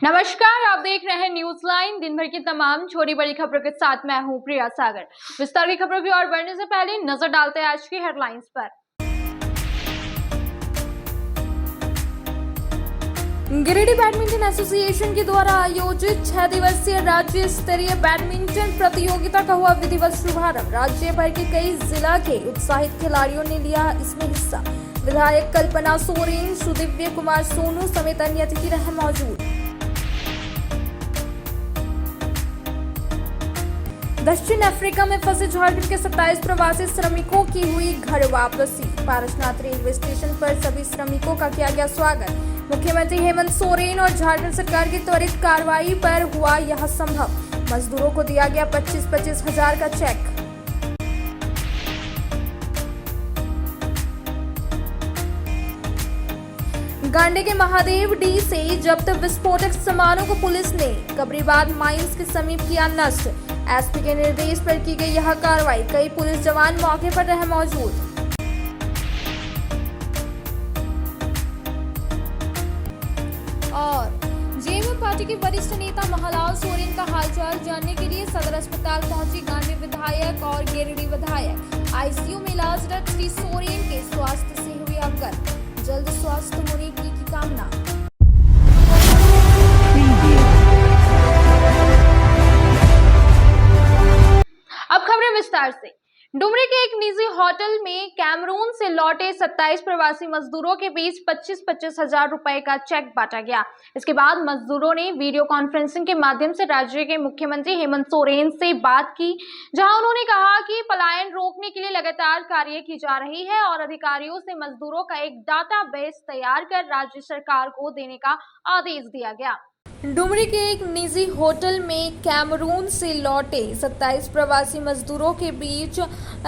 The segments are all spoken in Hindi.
नमस्कार, आप देख रहे हैं न्यूज लाइन। दिन भर की तमाम छोटी बड़ी खबरों के साथ मैं हूं प्रिया सागर। विस्तार की खबरों की ओर बढ़ने से पहले नजर डालते हैं आज की हेडलाइंस पर। गिरिडीह बैडमिंटन एसोसिएशन के द्वारा आयोजित 6 दिवसीय राज्य स्तरीय बैडमिंटन प्रतियोगिता का हुआ विधिवत शुभारंभ। राज्य भर के कई जिला के उत्साहित खिलाड़ियों ने लिया इसमें हिस्सा। विधायक कल्पना सोरेन, सुदिव्य कुमार सोनू समेत अन्य अतिथि रहे मौजूद। दक्षिण अफ्रीका में फंसे झारखंड के 27 प्रवासी श्रमिकों की हुई घर वापसी। पारसनाथ रेलवे स्टेशन पर सभी श्रमिकों का किया गया स्वागत। मुख्यमंत्री हेमंत सोरेन और झारखंड सरकार की त्वरित कार्रवाई पर हुआ यह संभव। मजदूरों को दिया गया 25-25 हजार का चेक। गांडे के महादेव डी से जब्त विस्फोटक सामानों को पुलिस ने कबरीबाद माइंस के समीप किया नष्ट। एसपी के निर्देश पर की गई यह कार्रवाई। कई पुलिस जवान मौके पर रहे मौजूद। और जेएमएम पार्टी के वरिष्ठ नेता महालाल सोरेन का हालचाल जानने के लिए सदर अस्पताल पहुंची गांधी विधायक और गिरिडीह विधायक। आईसीयू में इलाजरत श्री सोरेन के स्वास्थ्य से हुई अवगत। जल्द स्वस्थ होने की कामना। अब खबरें विस्तार से। डुमरी के एक निजी होटल में कैमरून से लौटे 27 प्रवासी मजदूरों के बीच 25-25 हजार रुपए का चेक बांटा गया। इसके बाद मजदूरों ने वीडियो कॉन्फ्रेंसिंग के माध्यम से राज्य के मुख्यमंत्री हेमंत सोरेन से बात की, जहां उन्होंने कहा कि पलायन रोकने के लिए लगातार कार्य की जा रही है और अधिकारियों से मजदूरों का एक डाटाबेस तैयार कर राज्य सरकार को देने का आदेश दिया गया। डुमरी के एक निजी होटल में कैमरून से लौटे 27 प्रवासी मजदूरों के बीच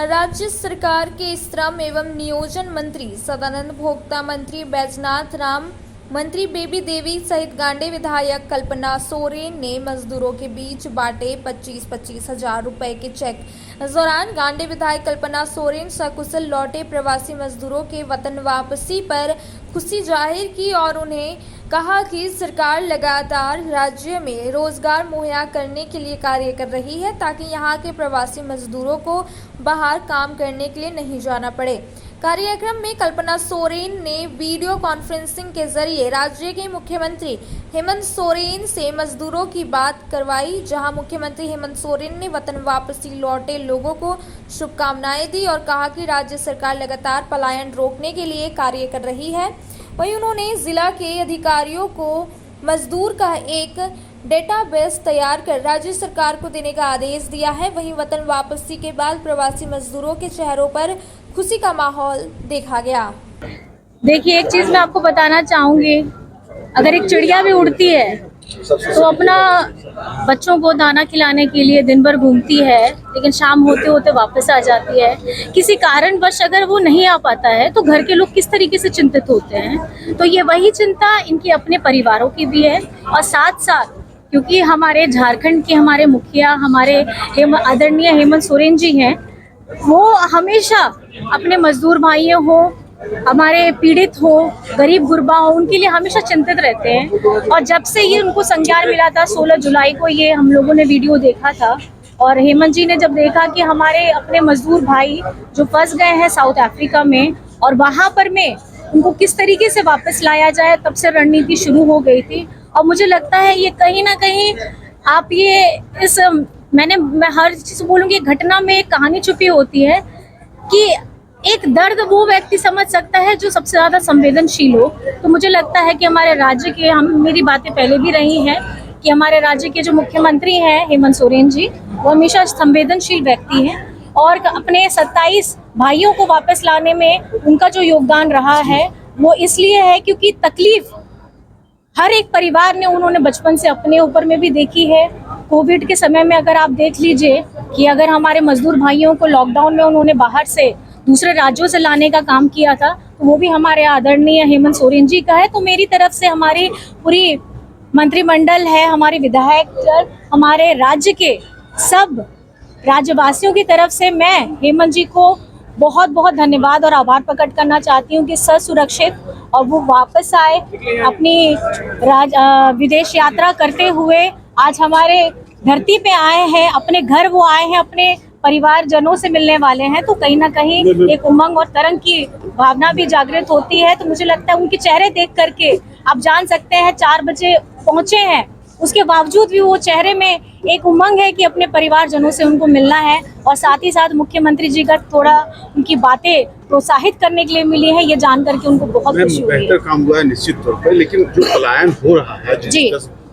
राज्य सरकार के श्रम एवं नियोजन मंत्री सदानंद भोक्ता, मंत्री बैजनाथ राम, मंत्री बेबी देवी सहित गांडे विधायक कल्पना सोरेन ने मजदूरों के बीच बांटे 25-25 हजार रुपए के चेक। इस दौरान गांडे विधायक कल्पना सोरेन सकुशल लौटे प्रवासी मजदूरों के वतन वापसी पर खुशी जाहिर की और उन्हें कहा कि सरकार लगातार राज्य में रोजगार मुहैया करने के लिए कार्य कर रही है ताकि यहां के प्रवासी मजदूरों को बाहर काम करने के लिए नहीं जाना पड़े। कार्यक्रम में कल्पना सोरेन ने वीडियो कॉन्फ्रेंसिंग के जरिए राज्य के मुख्यमंत्री हेमंत सोरेन से मजदूरों की बात करवाई, जहां मुख्यमंत्री हेमंत सोरेन ने वतन वापसी लौटे लोगों को शुभकामनाएं दी और कहा कि राज्य सरकार लगातार पलायन रोकने के लिए कार्य कर रही है। वहीं उन्होंने जिला के अधिकारियों को मजदूर का एक डेटाबेस तैयार कर राज्य सरकार को देने का आदेश दिया है। वहीं वतन वापसी के बाद प्रवासी मजदूरों के चेहरों पर खुशी का माहौल देखा गया। देखिए, एक चीज मैं आपको बताना चाहूंगी, अगर एक चिड़िया भी उड़ती है तो अपना बच्चों को दाना खिलाने के लिए दिन भर घूमती है, लेकिन शाम होते होते वापस आ जाती है। किसी कारणवश अगर वो नहीं आ पाता है तो घर के लोग किस तरीके से चिंतित होते हैं। तो ये वही चिंता इनके अपने परिवारों की भी है और साथ साथ क्योंकि हमारे झारखंड के हमारे मुखिया हमारे आदरणीय हेमंत सोरेन जी हैं, वो हमेशा अपने मजदूर भाइयों हो, हमारे पीड़ित हो, गरीब गुरबा हो, उनके लिए हमेशा चिंतित रहते हैं। और जब से ये उनको संज्ञान मिला था 16 जुलाई को, ये हम लोगों ने वीडियो देखा था और हेमंत जी ने जब देखा कि हमारे अपने मजदूर भाई जो फंस गए हैं साउथ अफ्रीका में और वहाँ पर में उनको किस तरीके से वापस लाया जाए, तब से रणनीति शुरू हो गई थी। और मुझे लगता है ये कहीं ना कहीं आप ये मैं हर चीज बोलूँगी, घटना में एक कहानी छुपी होती है कि एक दर्द वो व्यक्ति समझ सकता है जो सबसे ज्यादा संवेदनशील हो। तो मुझे लगता है कि हमारे राज्य के मेरी बातें पहले भी रही हैं कि हमारे राज्य के जो मुख्यमंत्री हैं हेमंत सोरेन जी, वो हमेशा संवेदनशील व्यक्ति हैं और अपने 27 भाइयों को वापस लाने में उनका जो योगदान रहा है वो इसलिए है क्योंकि तकलीफ हर एक परिवार ने उन्होंने बचपन से अपने ऊपर में भी देखी है। कोविड के समय में अगर आप देख लीजिए कि अगर हमारे मजदूर भाइयों को लॉकडाउन में उन्होंने बाहर से दूसरे राज्यों से लाने का काम किया था, तो वो भी हमारे आदरणीय हेमंत सोरेन जी का है। तो मेरी तरफ से हमारी पूरी मंत्रिमंडल है, हमारे विधायक, हमारे राज्य के सब राज्यवासियों की तरफ से मैं हेमंत जी को बहुत बहुत धन्यवाद और आभार प्रकट करना चाहती हूँ कि ससुरक्षित और वो वापस आए अपनी विदेश यात्रा करते हुए आज हमारे धरती पे आए हैं, अपने घर वो आए हैं, अपने परिवारजनों से मिलने वाले हैं। तो कहीं ना कहीं एक उमंग और तरंग की भावना भी जागृत होती है। तो मुझे लगता है उनके चेहरे देख करके आप जान सकते हैं 4 बजे पहुंचे हैं, उसके बावजूद भी वो चेहरे में एक उमंग है कि अपने परिवारजनों से उनको मिलना है। और साथ ही साथ मुख्यमंत्री जी का थोड़ा उनकी बातें प्रोत्साहित करने के लिए मिली है, ये जान करके उनको बहुत खुशी हुई है। बेहतर काम हुआ है निश्चित तौर पर, लेकिन जो पलायन हो रहा है जी,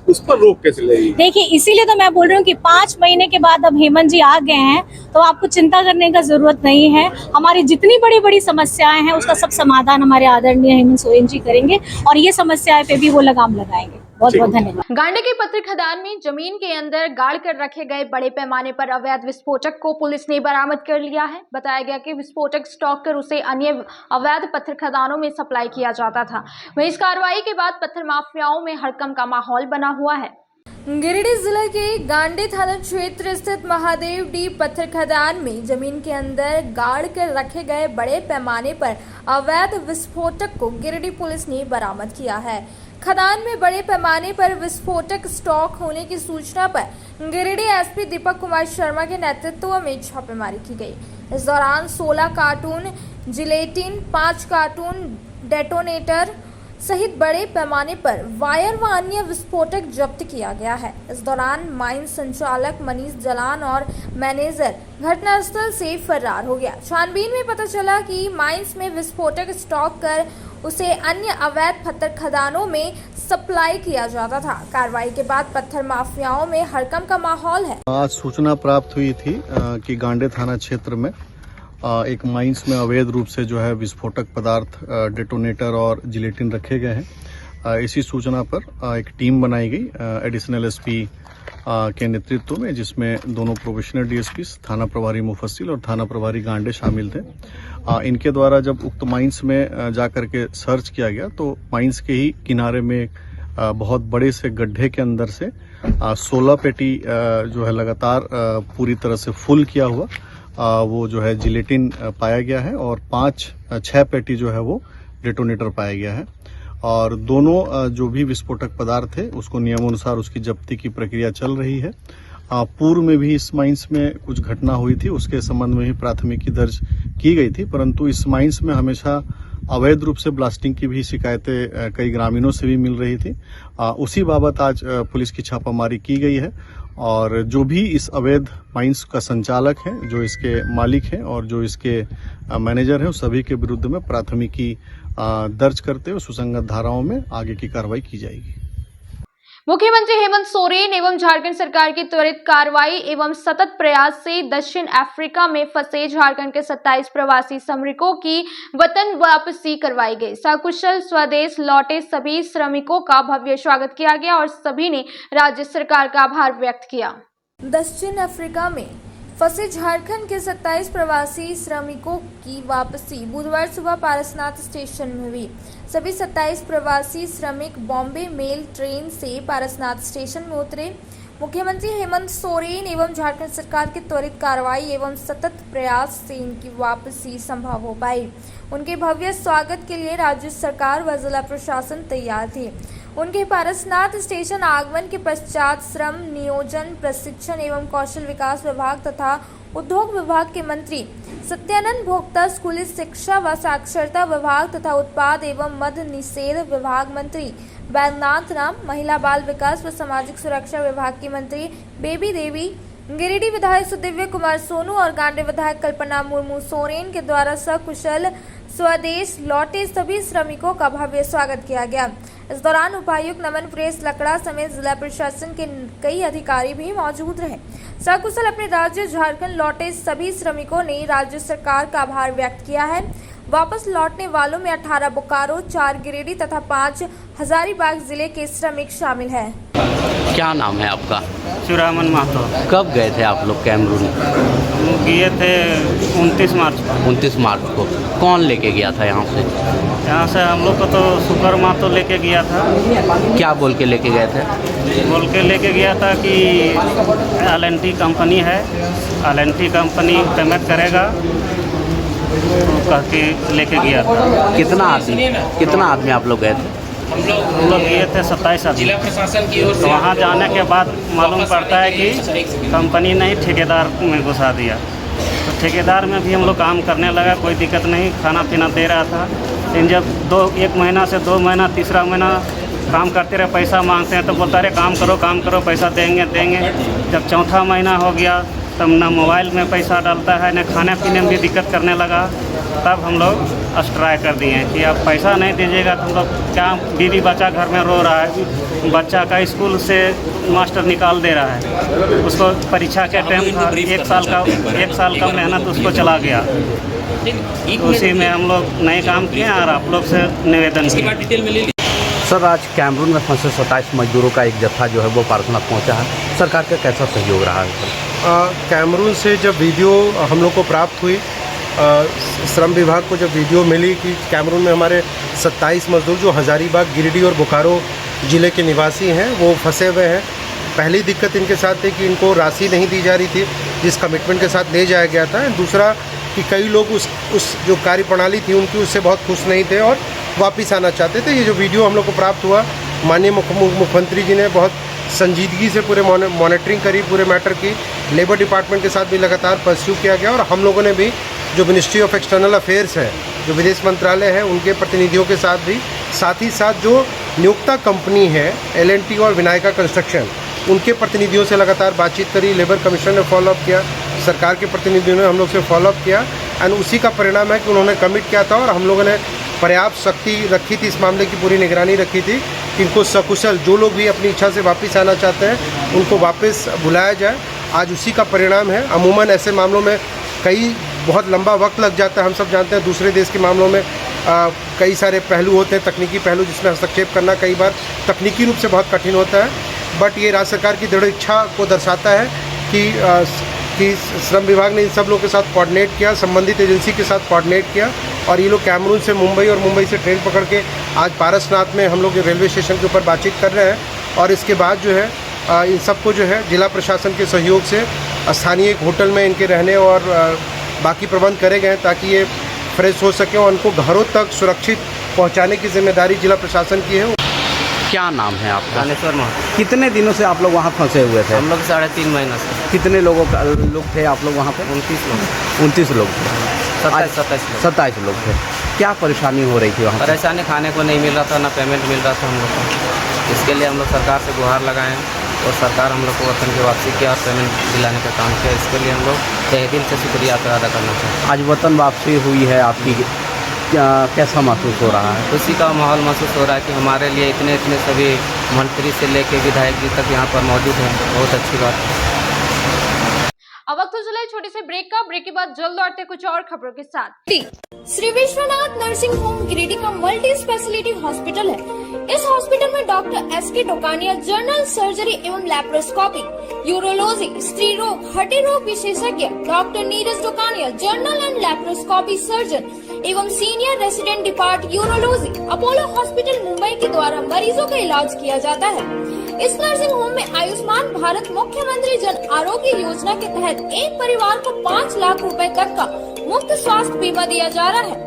उस पर रोक कैसे लगेगी? देखिए इसीलिए तो मैं बोल रही हूँ कि 5 महीने के बाद अब हेमंत जी आ गए हैं तो आपको चिंता करने का जरूरत नहीं है। हमारी जितनी बड़ी बड़ी समस्याएं हैं उसका सब समाधान हमारे आदरणीय हेमंत सोरेन जी करेंगे और ये समस्याएं पे भी वो लगाम लगाएंगे। बहुत बहुत धन्यवाद। गांडे के पत्थर खदान में जमीन के अंदर गाड़ कर रखे गए बड़े पैमाने पर अवैध विस्फोटक को पुलिस ने बरामद कर लिया है। बताया गया कि विस्फोटक स्टॉक कर उसे अन्य अवैध पत्थर खदानों में सप्लाई किया जाता था। वहीं इस कार्रवाई के बाद पत्थर माफियाओं में हड़कंप का माहौल बना हुआ है। गिरिडीह जिले के गांडे थाना क्षेत्र स्थित महादेव डी पत्थर खदान में जमीन के अंदर गाड़ कर रखे गए बड़े पैमाने पर अवैध विस्फोटक को गिरिडीह पुलिस ने बरामद किया है। खदान में बड़े पैमाने पर विस्फोटक स्टॉक होने की सूचना पर गिरिडीह एसपी दीपक कुमार शर्मा के नेतृत्व में छापेमारी की गई। इस दौरान 16 कार्टून जिलेटिन, 5 कार्टून डेटोनेटर सहित बड़े पैमाने पर वायर व अन्य विस्फोटक जब्त किया गया है। इस दौरान माइंस संचालक मनीष जलान और मैनेजर घटनास्थल से फरार हो गया। छानबीन में पता चला कि माइंस में विस्फोटक स्टॉक कर उसे अन्य अवैध पत्थर खदानों में सप्लाई किया जाता था। कार्रवाई के बाद पत्थर माफियाओं में हड़कंप का माहौल है। आज सूचना प्राप्त हुई थी कि गांडे थाना क्षेत्र में एक माइंस में अवैध रूप से जो है विस्फोटक पदार्थ डेटोनेटर और जिलेटिन रखे गए हैं। इसी सूचना पर एक टीम बनाई गई एडिशनल एसपी के नेतृत्व में, जिसमें दोनों प्रोबेशनर डीएसपी, थाना प्रभारी मुफस्सिल और थाना प्रभारी गांडे शामिल थे। इनके द्वारा जब उक्त माइंस में जाकर के सर्च किया गया तो माइंस के ही किनारे में बहुत बड़े से गड्ढे के अंदर से 16 पेटी जो है लगातार पूरी तरह से फुल किया हुआ वो जो है जिलेटिन पाया गया है और 6 पेटी जो है वो डेटोनेटर पाया गया है। और दोनों जो भी विस्फोटक पदार्थ है उसको नियमानुसार उसकी जब्ती की प्रक्रिया चल रही है। पूर्व में भी इस माइंस में कुछ घटना हुई थी, उसके संबंध में ही प्राथमिकी दर्ज की गई थी, परंतु इस माइंस में हमेशा अवैध रूप से ब्लास्टिंग की भी शिकायतें कई ग्रामीणों से भी मिल रही थी। उसी बाबत आज पुलिस की छापामारी की गई है और जो भी इस अवैध माइंस का संचालक है, जो इसके मालिक हैं और जो इसके मैनेजर हैं, उस सभी के विरुद्ध में प्राथमिकी दर्ज करते हुए सुसंगत धाराओं में आगे की कार्रवाई की जाएगी। मुख्यमंत्री हेमंत सोरेन एवं झारखंड सरकार की त्वरित कार्रवाई एवं सतत प्रयास से दक्षिण अफ्रीका में फंसे झारखंड के 27 प्रवासी श्रमिकों की वतन वापसी करवाई गई। सकुशल स्वदेश लौटे सभी श्रमिकों का भव्य स्वागत किया गया और सभी ने राज्य सरकार का आभार व्यक्त किया। दक्षिण अफ्रीका में फंसे झारखंड के 27 प्रवासी श्रमिकों की वापसी बुधवार सुबह पारसनाथ स्टेशन में हुई। सभी 27 प्रवासी श्रमिक बॉम्बे मेल ट्रेन से पारसनाथ स्टेशन में उतरे। मुख्यमंत्री हेमंत सोरेन एवं झारखंड सरकार की त्वरित कार्रवाई एवं सतत प्रयास से इनकी वापसी संभव हो पाई। उनके भव्य स्वागत के लिए राज्य सरकार व जिला प्रशासन तैयार थी। उनके पारसनाथ स्टेशन आगमन के पश्चात श्रम, नियोजन, प्रशिक्षण एवं कौशल विकास विभाग तथा उद्योग विभाग के मंत्री सत्यानंद भोक्ता, स्कूली शिक्षा व साक्षरता विभाग तथा उत्पाद एवं मद्य निषेध विभाग मंत्री बैद्यनाथ राम, महिला बाल विकास व सामाजिक सुरक्षा विभाग की मंत्री बेबी देवी, गिरिडीह विधायक सुदिव्य कुमार सोनू और गांडे विधायक कल्पना मुर्मू सोरेन के द्वारा सकुशल स्वदेश लौटे सभी श्रमिकों का भव्य स्वागत किया गया। इस दौरान उपायुक्त नमन प्रेस लकड़ा समेत जिला प्रशासन के कई अधिकारी भी मौजूद रहे। सकुशल अपने राज्य झारखंड लौटे सभी श्रमिकों ने राज्य सरकार का आभार व्यक्त किया है। वापस लौटने वालों में 18 बोकारो, 4 गिरिडीह तथा 5 हजारीबाग जिले के श्रमिक शामिल हैं। क्या नाम है आपका? चुरामन महतो। कब गए थे आप लोग कैमरून? गए थे 29 मार्च को। 29 मार्च को कौन लेके गया था यहाँ से? यहाँ से हम लोग को तो सुपर महतो लेके गया था। क्या बोल के लेके गए थे? बोल के लेके गया था कि LNT कंपनी है, LNT कंपनी पेमेंट करेगा कह के लेके गया था। कितना आदमी आप लोग गए थे? हम लोग गए थे 27 आदमी। तो वहाँ जाने के बाद मालूम पड़ता है कि कंपनी ने ही ठेकेदार में घुसा दिया। तो ठेकेदार में भी हम लोग काम करने लगा, कोई दिक्कत नहीं, खाना पीना दे रहा था। लेकिन जब 1 महीना से 2 महीना, तीसरा महीना काम करते रहे, पैसा मांगते हैं तो बोलता रहे काम करो पैसा देंगे। जब चौथा महीना हो गया तब ना मोबाइल में पैसा डालता है, न खाने पीने में भी दिक्कत करने लगा। तब हम लोग स्ट्राइक कर दिए कि अब पैसा नहीं दीजिएगा तो हम लोग क्या, बीवी बच्चा घर में रो रहा है, बच्चा का स्कूल से मास्टर निकाल दे रहा है, उसको परीक्षा के टाइम था, 1 साल का मेहनत उसको चला गया। तो उसी में हम लोग नए काम किए और आप लोग से निवेदन किए। सर, आज कैमरून में फंसे 27 मजदूरों का एक जत्था जो है वो पारसनाथ पहुंचा है, सरकार का कैसा सहयोग रहा है? कैमरून से जब वीडियो हम लोग को प्राप्त हुई, श्रम विभाग को जब वीडियो मिली कि कैमरून में हमारे 27 मजदूर जो हज़ारीबाग, गिरिडीह और बोकारो ज़िले के निवासी हैं वो फंसे हुए हैं। पहली दिक्कत इनके साथ थी कि इनको राशि नहीं दी जा रही थी जिस कमिटमेंट के साथ ले जाया गया था। दूसरा कि कई लोग उस जो कार्यप्रणाली थी उनकी उससे बहुत खुश नहीं थे और वापस आना चाहते थे। ये जो वीडियो हम लोग को प्राप्त हुआ, माननीय मुख्यमंत्री जी ने बहुत संजीदगी से पूरे मॉनिटरिंग करी पूरे मैटर की। लेबर डिपार्टमेंट के साथ भी लगातार परस्यू किया गया और हम लोगों ने भी जो मिनिस्ट्री ऑफ एक्सटर्नल अफेयर्स है, जो विदेश मंत्रालय है, उनके प्रतिनिधियों के साथ भी, साथ ही साथ जो नियोक्ता कंपनी है L&T और विनायका कंस्ट्रक्शन, उनके प्रतिनिधियों से लगातार बातचीत करी। लेबर कमीशन ने फॉलोअप किया, सरकार के प्रतिनिधियों ने हम लोग से फॉलोअप किया एंड उसी का परिणाम है कि उन्होंने कमिट किया था और हम लोगों ने पर्याप्त शक्ति रखी थी, इस मामले की पूरी निगरानी रखी थी कि इनको सकुशल, जो लोग भी अपनी इच्छा से वापस आना चाहते हैं उनको वापस बुलाया जाए। आज उसी का परिणाम है। अमूमन ऐसे मामलों में बहुत लंबा वक्त लग जाता है। हम सब जानते हैं दूसरे देश के मामलों में कई सारे पहलू होते हैं, तकनीकी पहलू, जिसमें हस्तक्षेप करना कई बार तकनीकी रूप से बहुत कठिन होता है। बट ये राज्य सरकार की दृढ़ इच्छा को दर्शाता है कि श्रम विभाग ने इन सब लोगों के साथ कोऑर्डिनेट किया, संबंधित एजेंसी के साथ कोऑर्डिनेट किया और ये लोग कैमरून से मुंबई और मुंबई से ट्रेन पकड़ के आज पारसनाथ में हम लोग रेलवे स्टेशन के ऊपर बातचीत कर रहे हैं। और इसके बाद जो है इन सबको जो है जिला प्रशासन के सहयोग से स्थानीय एक होटल में इनके रहने और बाकी प्रबंध करे गए हैं ताकि ये फ्रेश हो सके और उनको घरों तक सुरक्षित पहुंचाने की जिम्मेदारी जिला प्रशासन की है। क्या नाम है आपका? ज्ञानेश्वर महतो। कितने दिनों से आप लोग वहाँ फंसे हुए थे? हम लोग 3.5 महीना से। कितने लोग थे आप लोग वहाँ पे? 29 लोग थे। 27 लोग थे। क्या परेशानी हो रही थी वहाँ? परेशानी, खाने को नहीं मिल रहा था, ना पेमेंट मिल रहा था हम लोग को। इसके लिए हम लोग सरकार से गुहार लगाए और सरकार हम लोग को वतन की वापसी किया और पेमेंट दिलाने का काम किया। इसके लिए हम लोग तहे दिल से शुक्रिया अदा करना चाहते हैं। आज वतन वापसी हुई है आपकी, कैसा महसूस हो रहा है? खुशी का माहौल महसूस हो रहा है कि हमारे लिए इतने सभी मंत्री से लेके विधायक जी तक यहाँ पर मौजूद हैं। बहुत अच्छी बात है। अब वक्त हो चला है छोटे से ब्रेक का। ब्रेक के बाद जल्द लौटते कुछ और खबरों के साथ। श्री विश्वनाथ नर्सिंग होम गिरिडीह का मल्टी स्पेशलिटी हॉस्पिटल है। इस हॉस्पिटल में doctor S.K. Dokania general surgery एवं लैप्रोस्कोपी, यूरोलॉजी, स्त्री रोग, हड्डी रोग विशेषज्ञ, doctor Neeraj Dokania general and laparoscopy surgeon एवं senior resident depart urology, Apollo hospital Mumbai के द्वारा मरीजों का इलाज किया जाता है। इस नर्सिंग होम में आयुष्मान भारत मुख्यमंत्री जन आरोग्य योजना के तहत एक परिवार को 5 लाख रुपए तक का मुफ्त स्वास्थ्य बीमा दिया जा रहा है।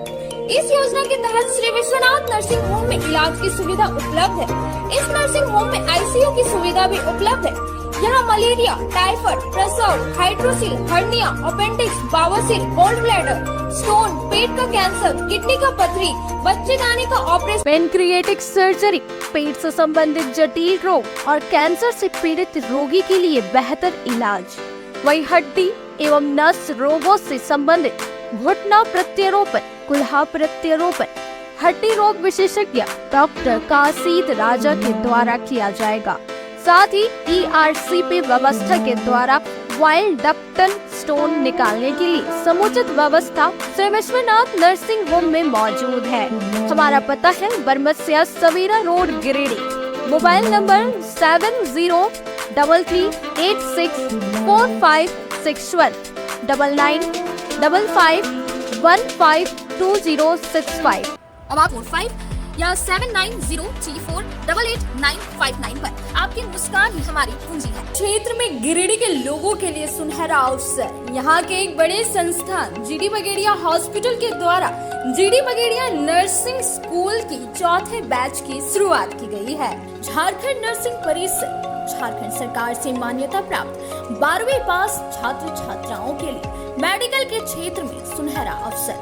इस योजना के तहत श्री विश्वनाथ नर्सिंग होम में इलाज की सुविधा उपलब्ध है। इस नर्सिंग होम में ICU की सुविधा भी उपलब्ध है। यहाँ मलेरिया, टाइफाइड, प्रसव, हाइड्रोसिल, हर्निया, अपेंडिक्स, बवासीर, गोल्ड ब्लैडर, स्टोन, पेट का कैंसर, किडनी का पथरी, बच्चेदानी का ऑपरेशन, पेनक्रिएटिक सर्जरी, पेट से संबंधित जटिल रोग और कैंसर से पीड़ित रोगी के लिए बेहतर इलाज। वही हड्डी एवं नस रोगों से संबंधित घुटना प्रत्यारोपण, कुल्हा प्रत्यारोपण, हड्डी रोग विशेषज्ञ डॉक्टर कासिद राजा के द्वारा किया जाएगा। साथ ही ERCP व्यवस्था के द्वारा वाइल्ड डक्टल स्टोन निकालने के लिए समुचित व्यवस्था श्री विश्वनाथ नर्सिंग होम में मौजूद है। हमारा पता है Baramasia Savera road Giridih. Mobile number 7008645612 9955152065। अब आप 45 या 7903488959 पर। आपकी मुस्कान ही हमारी पूंजी है। क्षेत्र में गिरिडीह के लोगों के लिए सुनहरा अवसर। यहाँ के एक बड़े संस्थान जीडी बगेड़िया हॉस्पिटल के द्वारा जीडी बगेड़िया नर्सिंग स्कूल की चौथे बैच की शुरुआत की गई है। झारखंड नर्सिंग परिषद झारखंड सरकार से मान्यता प्राप्त 12वीं पास छात्र छात्राओं के लिए मेडिकल के क्षेत्र में सुनहरा अवसर।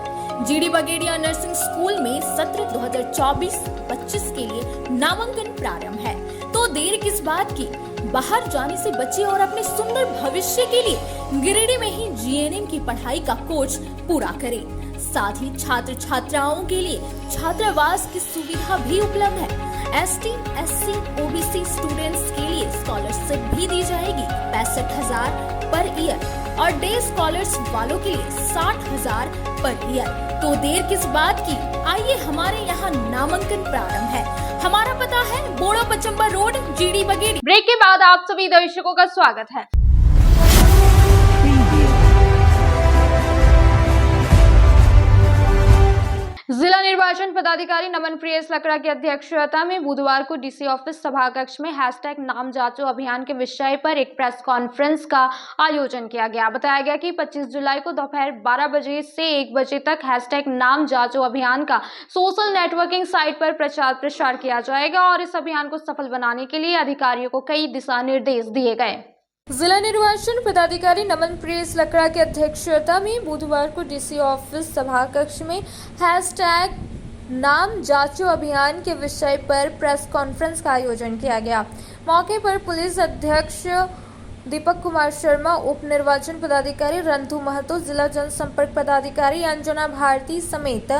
जीडी बगेड़िया नर्सिंग स्कूल में सत्र 2024-25 के लिए नामांकन प्रारंभ है, तो देर किस बात की। बाहर जाने से बचे और अपने सुंदर भविष्य के लिए गिरिडीह में ही जीएनएम की पढ़ाई का कोर्स पूरा करें। साथ ही छात्र छात्राओं के लिए छात्रावास की सुविधा भी उपलब्ध है। ST, SC, OBC स्टूडेंट्स के लिए स्कॉलरशिप भी दी जाएगी 65,000 पर ईयर और डे स्कॉलर्स वालों के लिए 60,000 पर ईयर। तो देर किस बात की, आइए हमारे यहाँ नामांकन प्रारंभ है। हमारा पता है Bora Pachamba road, GD Bagaria. Break के बाद आप सभी दर्शकों का स्वागत है। जिला निर्वाचन पदाधिकारी नमन प्रियस लकड़ा की अध्यक्षता में बुधवार को डीसी ऑफिस सभाकक्ष में #नाम जांचो अभियान के विषय पर एक प्रेस कॉन्फ्रेंस का आयोजन किया गया। बताया गया कि 25 जुलाई को दोपहर 12 बजे से 1 बजे तक #नाम जांचो अभियान का सोशल नेटवर्किंग साइट पर प्रचार प्रसार किया जाएगा और इस अभियान को सफल बनाने के लिए अधिकारियों को कई दिशा निर्देश दिए गए। जिला निर्वाचन पदाधिकारी नमन प्रियस लकड़ा की अध्यक्षता में बुधवार को डीसी ऑफिस सभाकक्ष में #नाम जांचो अभियान के विषय पर प्रेस कॉन्फ्रेंस का आयोजन किया गया। मौके पर पुलिस अध्यक्ष दीपक कुमार शर्मा, उप निर्वाचन पदाधिकारी रंधु महतो, जिला जनसंपर्क पदाधिकारी अंजना भारती समेत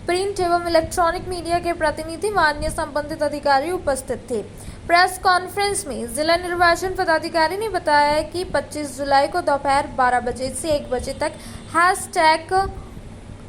प्रिंट एवं इलेक्ट्रॉनिक मीडिया के प्रतिनिधि व अन्य संबंधित अधिकारी उपस्थित थे। प्रेस कॉन्फ्रेंस में जिला निर्वाचन पदाधिकारी ने बताया कि 25 जुलाई को दोपहर 12 बजे से 1 बजे तक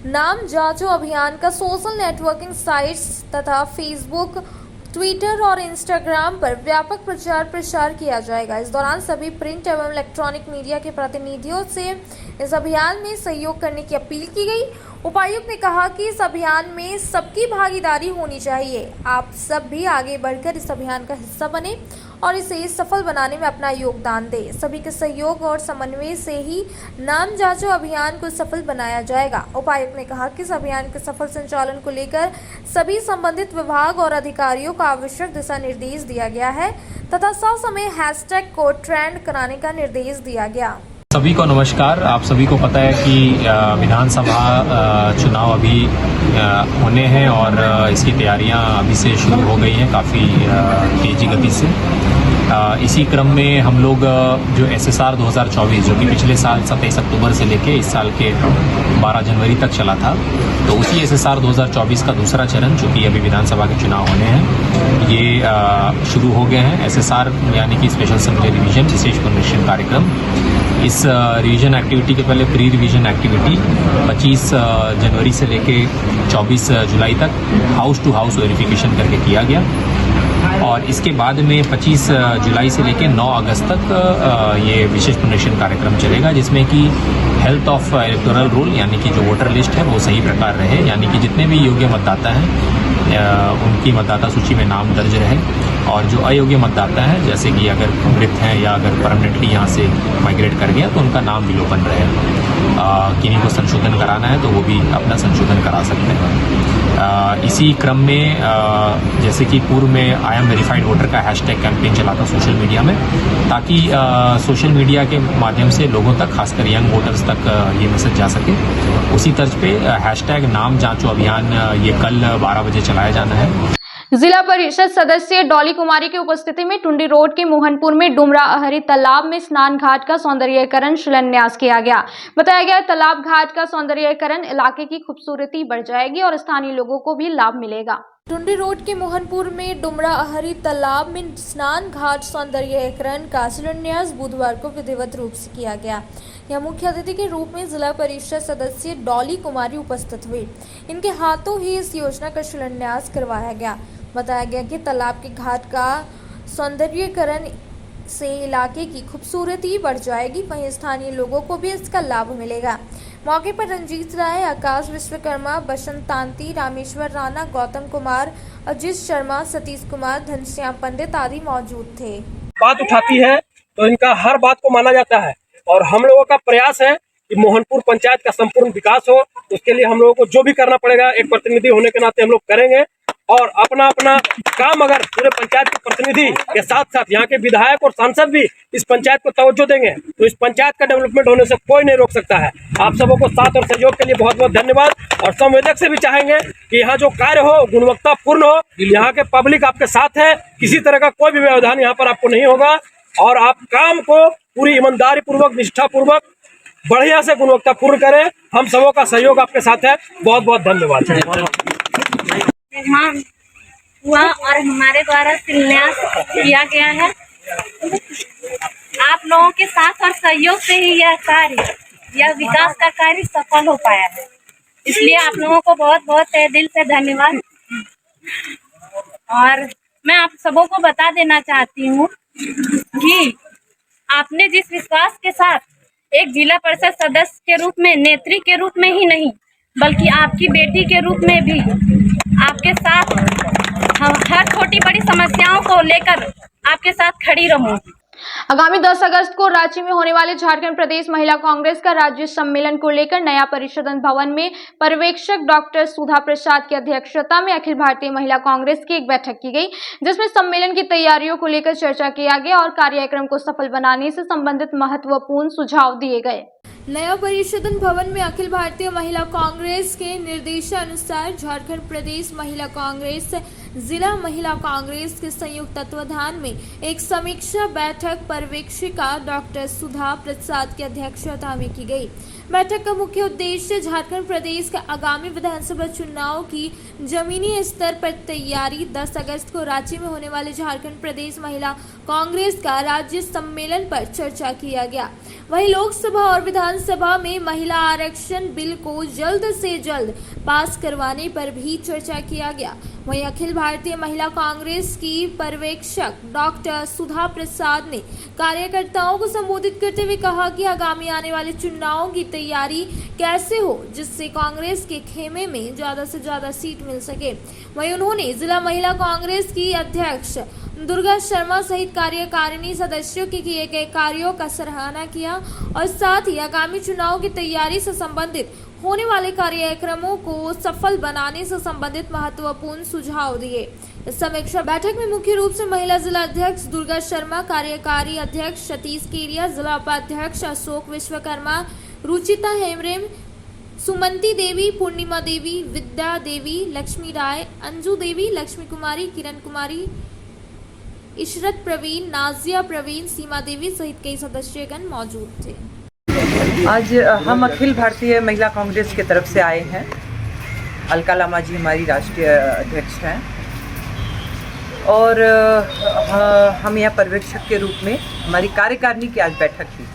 #नाम जांचो अभियान का सोशल नेटवर्किंग साइट्स तथा फेसबुक, ट्विटर और इंस्टाग्राम पर व्यापक प्रचार प्रसार किया जाएगा। इस दौरान सभी प्रिंट एवं इलेक्ट्रॉनिक मीडिया के प्रतिनिधियों से इस अभियान में सहयोग करने की अपील की गई। उपायुक्त ने कहा कि इस अभियान में सबकी भागीदारी होनी चाहिए। आप सब भी आगे बढ़कर इस अभियान का हिस्सा बने और इसे सफल बनाने में अपना योगदान दें। सभी के सहयोग और समन्वय से ही नाम जांचो अभियान को सफल बनाया जाएगा। उपायुक्त ने कहा कि इस अभियान के सफल संचालन को लेकर सभी संबंधित विभाग और अधिकारियों को आवश्यक दिशा निर्देश दिया गया है तथा ससमय # को ट्रेंड कराने का निर्देश दिया गया। सभी को नमस्कार। आप सभी को पता है कि विधानसभा चुनाव अभी होने हैं और इसकी तैयारियां अभी से शुरू हो गई हैं काफ़ी तेज़ी गति से। इसी क्रम में हम लोग जो SSR 2024 जो कि पिछले साल 27 अक्टूबर से लेके इस साल के 12 जनवरी तक चला था, तो उसी SSR 2024 का दूसरा चरण जो कि अभी विधानसभा के चुनाव होने हैं ये शुरू हो गए हैं। SSR यानी कि स्पेशल असेंबली रिवीजन, विशेष पुनरीक्षण कार्यक्रम। इस रिवीजन एक्टिविटी के पहले प्री रिवीजन एक्टिविटी 25 जनवरी से लेके 24 जुलाई तक हाउस टू हाउस वेरिफिकेशन करके किया गया और इसके बाद में 25 जुलाई से लेके 9 अगस्त तक ये विशेष पुनरीक्षण कार्यक्रम चलेगा, जिसमें कि हेल्थ ऑफ इलेक्टोरल रोल यानी कि जो वोटर लिस्ट है वो सही प्रकार रहे, यानी कि जितने भी योग्य मतदाता हैं उनकी मतदाता सूची में नाम दर्ज रहे और जो अयोग्य मतदाता हैं जैसे कि अगर मृत हैं या अगर परमानेंटली यहाँ से माइग्रेट कर गया तो उनका नाम विलोपन रहे। किन्हीं को संशोधन कराना है तो वो भी अपना संशोधन करा सकते हैं। इसी क्रम में जैसे कि पूर्व में आई एम वेरीफाइड वोटर का # कैंपेन चला था सोशल मीडिया में, ताकि सोशल मीडिया के माध्यम से लोगों तक, खासकर यंग वोटर्स तक ये मैसेज जा सके। उसी तर्ज पे # नाम जांचो अभियान ये कल 12 बजे चलाया जाना है। जिला परिषद सदस्य डॉली कुमारी की उपस्थिति में टुंडी रोड के मोहनपुर में डुमरा अहरी तालाब में स्नान घाट का सौंदर्यीकरण शिलान्यास किया गया। बताया गया तालाब घाट का सौंदर्यीकरण इलाके की खूबसूरती बढ़ जाएगी और स्थानीय लोगों को भी लाभ मिलेगा। टुंडी रोड के मोहनपुर में डुमरा अहरी तालाब में स्नान घाट सौंदर्यीकरण का शिलान्यास बुधवार को विधिवत रूप से किया गया। यह मुख्य अतिथि के रूप में जिला परिषद सदस्य डॉली कुमारी उपस्थित हुई। इनके हाथों ही इस योजना का शिलान्यास करवाया गया। बताया गया कि तालाब के घाट का सौंदर्यीकरण से इलाके की खूबसूरती बढ़ जाएगी, वहीं स्थानीय लोगों को भी इसका लाभ मिलेगा। मौके पर रंजीत राय, आकाश विश्वकर्मा, बसंत तांती, रामेश्वर राणा, गौतम कुमार, अजीत शर्मा, सतीश कुमार, घनश्याम पंडित आदि मौजूद थे। बात उठाती है तो इनका हर बात को माना जाता है और हम लोगों का प्रयास है कि मोहनपुर पंचायत का संपूर्ण विकास हो। उसके लिए हम लोगों को जो भी करना पड़ेगा, एक प्रतिनिधि होने के नाते हम लोग करेंगे और अपना अपना काम अगर पूरे पंचायत के प्रतिनिधि के साथ साथ यहाँ के विधायक और सांसद भी इस पंचायत को तवज्जो देंगे तो इस पंचायत का डेवलपमेंट होने से कोई नहीं रोक सकता है। आप सबों को साथ और सहयोग के लिए बहुत बहुत धन्यवाद और संवेदक से भी चाहेंगे कि यहाँ जो कार्य हो गुणवत्तापूर्ण हो, यहाँ के पब्लिक आपके साथ है, किसी तरह का कोई भी व्यवधान यहाँ पर आपको नहीं होगा और आप काम को पूरी ईमानदारी पूर्वक, निष्ठा पूर्वक, बढ़िया से गुणवत्तापूर्ण करें। हम सबों का सहयोग आपके साथ है। बहुत बहुत धन्यवाद। निर्माण हुआ और हमारे द्वारा शिलान्यास किया गया है। आप लोगों के साथ और सहयोग से ही यह विकास का कार्य सफल हो पाया है, इसलिए आप लोगों को बहुत बहुत तहे दिल से धन्यवाद। और मैं आप सबों को बता देना चाहती हूँ कि आपने जिस विश्वास के साथ एक जिला परिषद सदस्य के रूप में, नेत्री के रूप में ही नहीं बल्कि आपकी बेटी के रूप में भी आपके साथ हम हर छोटी बड़ी समस्याओं को लेकर आपके साथ खड़ी रहूंगी। आगामी 10 अगस्त को रांची में होने वाले झारखंड प्रदेश महिला कांग्रेस का राज्य सम्मेलन को लेकर नया परिषद भवन में पर्यवेक्षक डॉक्टर सुधा प्रसाद की अध्यक्षता में अखिल भारतीय महिला कांग्रेस की एक बैठक की गई, जिसमें सम्मेलन की तैयारियों को लेकर चर्चा किया गया और कार्यक्रम को सफल बनाने से संबंधित महत्वपूर्ण सुझाव दिए गए। नया परिषदन भवन में अखिल भारतीय महिला कांग्रेस के निर्देशानुसार झारखंड प्रदेश महिला कांग्रेस, जिला महिला कांग्रेस के संयुक्त तत्वाधान में एक समीक्षा बैठक पर्यवेक्षिका डॉक्टर सुधा प्रसाद की अध्यक्षता में की गई। बैठक का मुख्य उद्देश्य झारखंड प्रदेश के आगामी विधानसभा चुनाव की जमीनी स्तर पर तैयारी, 10 अगस्त को रांची में होने वाले झारखंड प्रदेश महिला कांग्रेस का राज्य सम्मेलन पर चर्चा किया गया। वहीं लोकसभा और विधानसभा में महिला आरक्षण बिल को जल्द से जल्द पास करवाने पर भी चर्चा किया गया। वहीं अखिल भारतीय महिला कांग्रेस की पर्यवेक्षक डॉक्टर सुधा प्रसाद ने कार्यकर्ताओं को संबोधित करते हुए कहा कि आगामी आने वाले चुनावों की तैयारी कैसे हो जिससे कांग्रेस के खेमे में ज्यादा से ज्यादा सीट मिल सके। वहीं उन्होंने जिला महिला कांग्रेस की अध्यक्ष दुर्गा शर्मा सहित कार्यकारिणी सदस्यों के किए गए कार्यों का सराहना किया और साथ ही आगामी चुनाव की तैयारी से संबंधित होने वाले कार्यक्रमों को सफल बनाने से संबंधित महत्वपूर्ण सुझाव दिए। इस समीक्षा बैठक में मुख्य रूप से महिला जिला अध्यक्ष दुर्गा शर्मा, कार्यकारी अध्यक्ष सतीश केरिया, जिला उपाध्यक्ष अशोक विश्वकर्मा, रुचिता हेमरेम, सुमंती देवी, पूर्णिमा देवी, विद्या देवी, लक्ष्मी राय, अंजू देवी, लक्ष्मी कुमारी, किरण कुमारी, इशरत प्रवीण, नाजिया प्रवीण, सीमा देवी सहित कई सदस्यगण मौजूद थे। आज हम अखिल भारतीय महिला कांग्रेस की तरफ से आए हैं। अलका लामा जी हमारी राष्ट्रीय अध्यक्ष हैं और हम यहाँ पर्यवेक्षक के रूप में हमारी कार्यकारिणी की आज बैठक थी।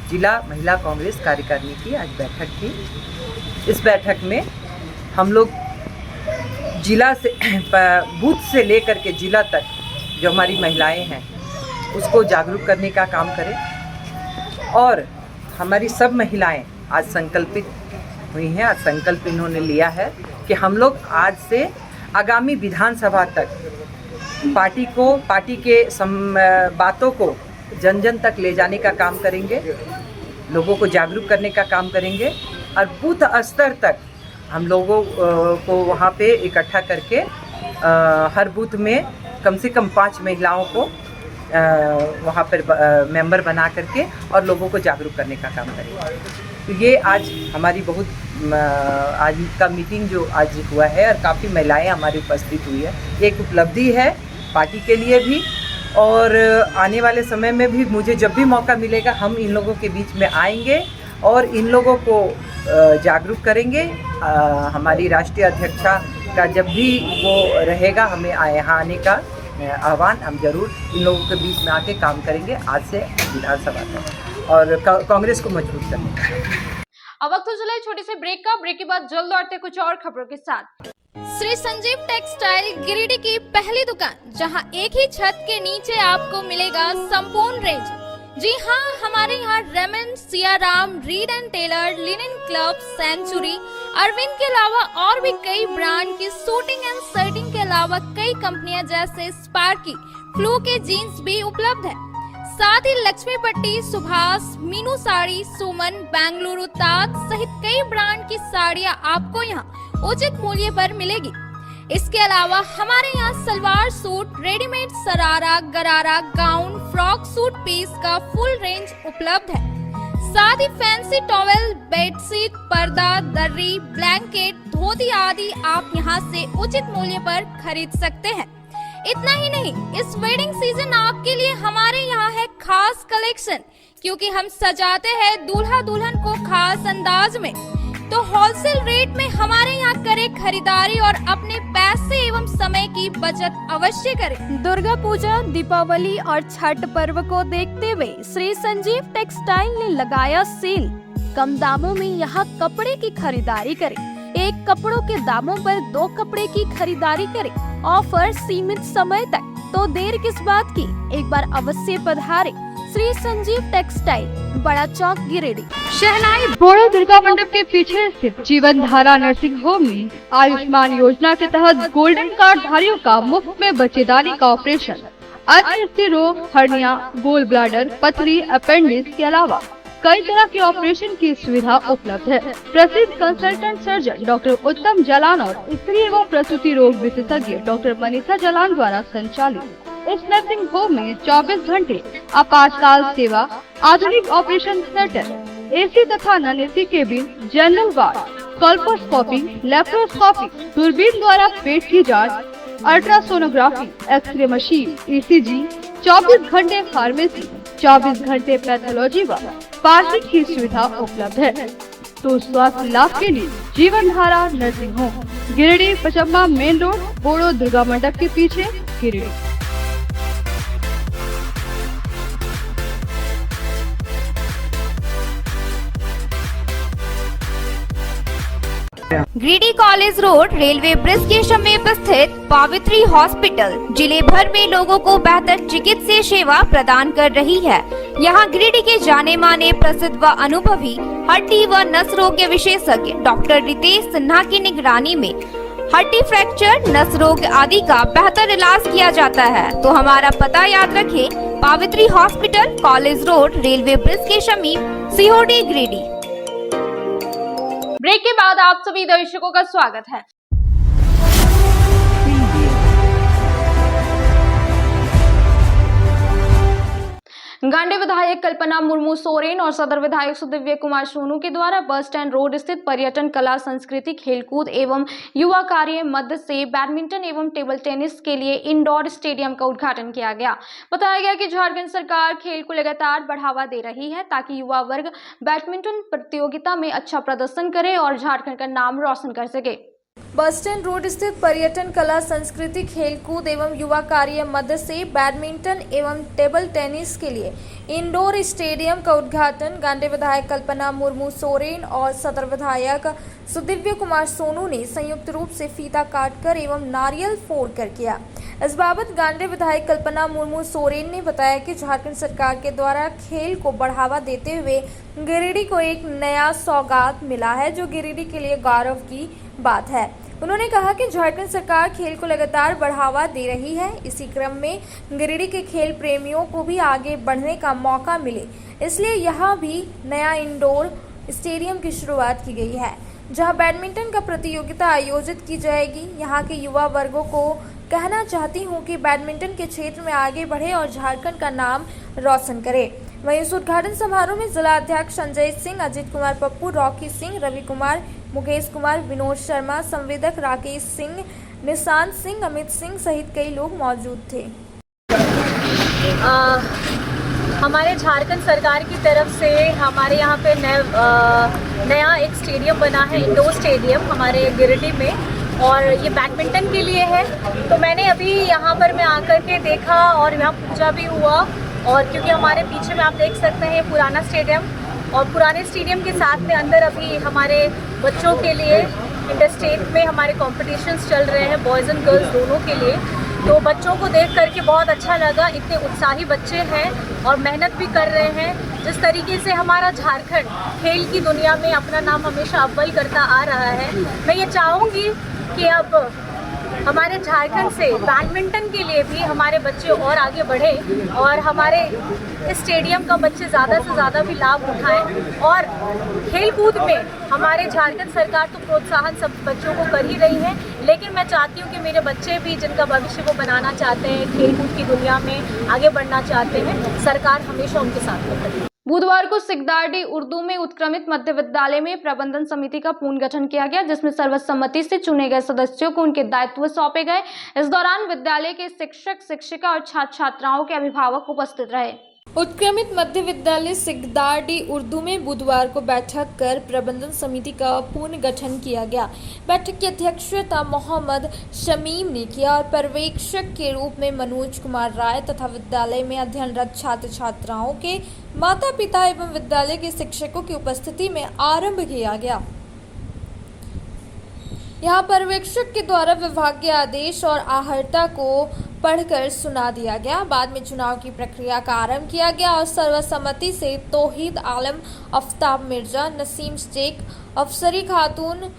जिला महिला कांग्रेस कार्यकारिणी की आज बैठक थी। इस बैठक में हम लोग जिला से बूथ से लेकर के जिला तक जो हमारी महिलाएं हैं उसको जागरूक करने का काम करें और हमारी सब महिलाएं आज संकल्पित हुई हैं। आज संकल्प इन्होंने लिया है कि हम लोग आज से आगामी विधानसभा तक पार्टी के बातों को जन जन तक ले जाने का काम करेंगे, लोगों को जागरूक करने का काम करेंगे और बूथ स्तर तक हम लोगों को वहाँ पे इकट्ठा करके हर बूथ में कम से कम 5 महिलाओं को वहाँ पर मेंबर बना करके और लोगों को जागरूक करने का काम करेंगे। तो ये आज हमारी बहुत आज का मीटिंग जो आज हुआ है और काफ़ी महिलाएं हमारी उपस्थित हुई है, एक उपलब्धि है पार्टी के लिए भी और आने वाले समय में भी मुझे जब भी मौका मिलेगा हम इन लोगों के बीच में आएंगे और इन लोगों को जागरूक करेंगे। हमारी राष्ट्रीय अध्यक्षा का जब भी वो रहेगा हमें यहाँ आने का आह्वान, हम जरूर इन लोगों के बीच में आके काम करेंगे आज से विधानसभा तक और कांग्रेस को मजबूत करने का। अब वक्त हो चला है छोटे से ब्रेक का। ब्रेक के बाद जल्द लौटते कुछ और खबरों के साथ। श्री संजीव टेक्सटाइल गिरिडीह की पहली दुकान, जहां एक ही छत के नीचे आपको मिलेगा संपूर्ण रेंज। जी हाँ, हमारे यहाँ Raymond, Siyaram, Reid and Taylor, linen club, century, Arvind के अलावा और भी कई ब्रांड की सूटिंग एंड शर्टिंग के अलावा कई कंपनियां जैसे स्पार्की, फ्लू के जीन्स भी उपलब्ध है। साथ ही लक्ष्मी पट्टी, सुभाष, मीनू साड़ी, सुमन, बेंगलुरु ताज सहित कई ब्रांड की साड़ियां आपको यहाँ उचित मूल्य पर मिलेगी। इसके अलावा हमारे यहाँ सलवार सूट, रेडीमेड सरारा, गरारा, गाउन, फ्रॉक सूट पीस का फुल रेंज उपलब्ध है। साथ ही फैंसी टॉवेल, बेडशीट, पर्दा, दर्री, ब्लैंकेट, धोती आदि आप यहाँ से उचित मूल्य पर खरीद सकते हैं। इतना ही नहीं, इस वेडिंग सीजन आपके लिए हमारे यहाँ है खास कलेक्शन, क्योंकि हम सजाते हैं दूल्हा दुल्हन को खास अंदाज में। तो होलसेल रेट में हमारे यहाँ करें खरीदारी और अपने पैसे एवं समय की बचत अवश्य करें। दुर्गा पूजा, दीपावली और छठ पर्व को देखते हुए श्री संजीव टेक्सटाइल ने लगाया सेल। कम दामों में यहाँ कपड़े की खरीदारी करें। एक कपड़ों के दामों पर 2 कपड़े की खरीदारी करें। ऑफर सीमित समय तक, तो देर किस बात की, एक बार अवश्य पधारें। श्री संजीव टेक्सटाइल, बड़ा चौक, गिरिडीह। शहनाई बोड़ो दुर्गा मंडप के पीछे स्थित जीवन धारा नर्सिंग होम में आयुष्मान योजना के तहत गोल्डन कार्ड धारियों का मुफ्त में बच्चेदानी का ऑपरेशन, अन्य स्थिर रोग, हर्निया, गोल ब्लाडर, पथरी, अपेंडिक्स के अलावा कई तरह के ऑपरेशन की सुविधा उपलब्ध है। प्रसिद्ध कंसल्टेंट सर्जन डॉक्टर उत्तम जलान और स्त्री एवं प्रसूति रोग विशेषज्ञ डॉक्टर मनीषा जलान द्वारा संचालित इस नर्सिंग होम में 24 घंटे आपातकाल सेवा, आधुनिक ऑपरेशन थिएटर, एसी तथा non AC cabin, general ward, colposcopy, laparoscopy, दूरबीन द्वारा पेट की जांच, अल्ट्रासोनोग्राफी, एक्सरे मशीन, ईसीजी, 24 घंटे फार्मेसी, 24 घंटे पैथोलॉजी व पार्किंग की सुविधा उपलब्ध है। तो स्वास्थ्य लाभ के लिए Jeevan Dhara nursing home, Giridih, Pachamba main road, Bodo Durga Mandap के पीछे, Giridih. Giridih college road railway bridge के समीप स्थित पावित्री हॉस्पिटल जिले भर में लोगों को बेहतर चिकित्सीय सेवा प्रदान कर रही है। यहाँ गिरिडीह के जाने माने, प्रसिद्ध व अनुभवी हड्डी व नस रोग के विशेषज्ञ डॉक्टर रितेश सिन्हा की निगरानी में हड्डी फ्रैक्चर, नस रोग आदि का बेहतर इलाज किया जाता है। तो हमारा पता याद रखें, Pavitri hospital, college road, railway bridge के समीप, सीहोडी, गिरिडीह। ब्रेक के बाद आप सभी दर्शकों का स्वागत है। गांडे विधायक कल्पना मुर्मू सोरेन और सदर विधायक सुदिव्य कुमार सोनू के द्वारा बस स्टैंड रोड स्थित पर्यटन, कला, संस्कृति, खेलकूद एवं युवा कार्य मद से बैडमिंटन एवं टेबल टेनिस के लिए इंडोर स्टेडियम का उद्घाटन किया गया। बताया गया कि झारखंड सरकार खेल को लगातार बढ़ावा दे रही है ताकि युवा वर्ग बैडमिंटन प्रतियोगिता में अच्छा प्रदर्शन करे और झारखंड का नाम रोशन कर सके। बस स्टैंड रोड स्थित पर्यटन, कला, संस्कृति, खेलकूद एवं युवा कार्य मद से बैडमिंटन एवं टेबल टेनिस के लिए इंडोर स्टेडियम का उद्घाटन गांडे विधायक कल्पना मुर्मू सोरेन और सदर विधायक सुदिव्य कुमार सोनू ने संयुक्त रूप से फीता काटकर एवं नारियल फोड़कर किया। इस बाबत गांडे विधायक कल्पना मुर्मू सोरेन ने बताया कि झारखंड सरकार के द्वारा खेल को बढ़ावा देते हुए गिरिडीह को एक नया सौगात मिला है, जो गिरिडीह के लिए गौरव की बात है। उन्होंने कहा कि झारखंड सरकार खेल को लगातार बढ़ावा दे रही है। इसी क्रम में गिरिडीह के खेल प्रेमियों को भी आगे बढ़ने का मौका मिले, इसलिए यहाँ भी नया इंडोर स्टेडियम की शुरुआत की गई है, जहाँ बैडमिंटन का प्रतियोगिता आयोजित की जाएगी। यहाँ के युवा वर्गों को कहना चाहती हूँ कि बैडमिंटन के क्षेत्र में आगे बढ़े और झारखंड का नाम रोशन करे। वहीं इस उद्घाटन समारोह में जिला अध्यक्ष संजय सिंह, अजित कुमार पप्पू, रॉकी सिंह, रवि कुमार, मुकेश कुमार, विनोद शर्मा, संवेदक राकेश सिंह, निशांत सिंह, अमित सिंह सहित कई लोग मौजूद थे। हमारे झारखंड सरकार की तरफ से हमारे यहाँ पे नया एक स्टेडियम बना है, इंडोर स्टेडियम हमारे गिरिडीह में, और ये बैडमिंटन के लिए है। तो मैंने अभी यहाँ पर मैं आकर के देखा और यहाँ पूजा भी हुआ, और क्योंकि हमारे पीछे में आप देख सकते हैं पुराना स्टेडियम, और पुराने स्टेडियम के साथ में अंदर अभी हमारे बच्चों के लिए इंटर स्टेट में हमारे कॉम्पिटिशन्स चल रहे हैं, बॉयज़ एंड गर्ल्स दोनों के लिए। तो बच्चों को देख करके बहुत अच्छा लगा। इतने उत्साही बच्चे हैं और मेहनत भी कर रहे हैं। जिस तरीके से हमारा झारखंड खेल की दुनिया में अपना नाम हमेशा अव्वल करता आ रहा है, मैं ये चाहूँगी कि अब हमारे झारखंड से बैडमिंटन के लिए भी हमारे बच्चे और आगे बढ़ें और हमारे इस स्टेडियम का बच्चे ज़्यादा से ज़्यादा भी लाभ उठाएं। और खेल कूद में हमारे झारखंड सरकार तो प्रोत्साहन सब बच्चों को कर ही रही है, लेकिन मैं चाहती हूँ कि मेरे बच्चे भी जिनका भविष्य वो बनाना चाहते हैं, खेल कूद की दुनिया में आगे बढ़ना चाहते हैं, सरकार हमेशा उनके साथ में खड़ी है। बुधवार को सिकदारडी उर्दू में उत्क्रमित मध्य विद्यालय में प्रबंधन समिति का पुनर्गठन किया गया, जिसमें सर्वसम्मति से चुने गए सदस्यों को उनके दायित्व सौंपे गए। इस दौरान विद्यालय के शिक्षक, शिक्षिका और छात्र छात्राओं के अभिभावक उपस्थित रहे। उत्क्रमित मध्य विद्यालय सिकदारडी उर्दू में बुधवार को बैठक कर प्रबंधन समिति का पुनर्गठन किया गया। बैठक की अध्यक्षता मोहम्मद शमीम ने किया और पर्यवेक्षक के रूप में मनोज कुमार राय तथा विद्यालय में अध्ययनरत छात्र छात्राओं के माता पिता एवं विद्यालय के शिक्षकों की उपस्थिति में आरंभ किया गया। यहाँ पर्यवेक्षक के द्वारा विभागीय आदेश और आहर्ता को पढ़कर सुना दिया गया। बाद में चुनाव की प्रक्रिया का आरंभ किया गया और सर्वसम्मति से तौहीद आलम, आफ्ताब मिर्जा, नसीम शेख, अफसरी खातून,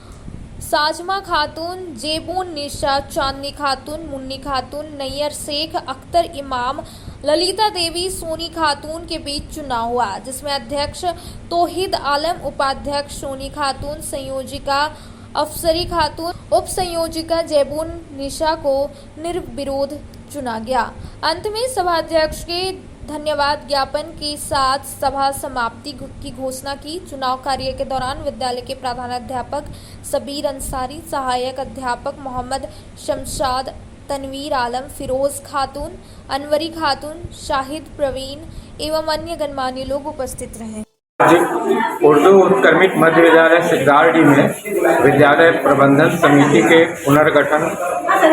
साजमा खातून, जेबून निशा, चांदनी खातून, मुन्नी खातून, नैयर शेख, अख्तर इमाम, ललिता देवी, सोनी खातून के बीच चुनाव हुआ, जिसमें अध्यक्ष तौहीद आलम, उपाध्यक्ष सोनी खातून, संयोजिका अफसरी खातून, उप संयोजिका जेबून निशा को निर्विरोध चुना गया। अंत में सभाध्यक्ष के धन्यवाद ज्ञापन के साथ सभा समाप्ति की घोषणा की। चुनाव कार्य के दौरान विद्यालय के प्रधानाध्यापक सबीर अंसारी, सहायक अध्यापक मोहम्मद शमशाद, तनवीर आलम, फिरोज खातून, अनवरी खातून, शाहिद प्रवीण एवं अन्य गणमान्य लोग उपस्थित रहे। उर्दू उत्क्रमित मध्य विद्यालय सिकदारडी में विद्यालय प्रबंधन समिति के पुनर्गठन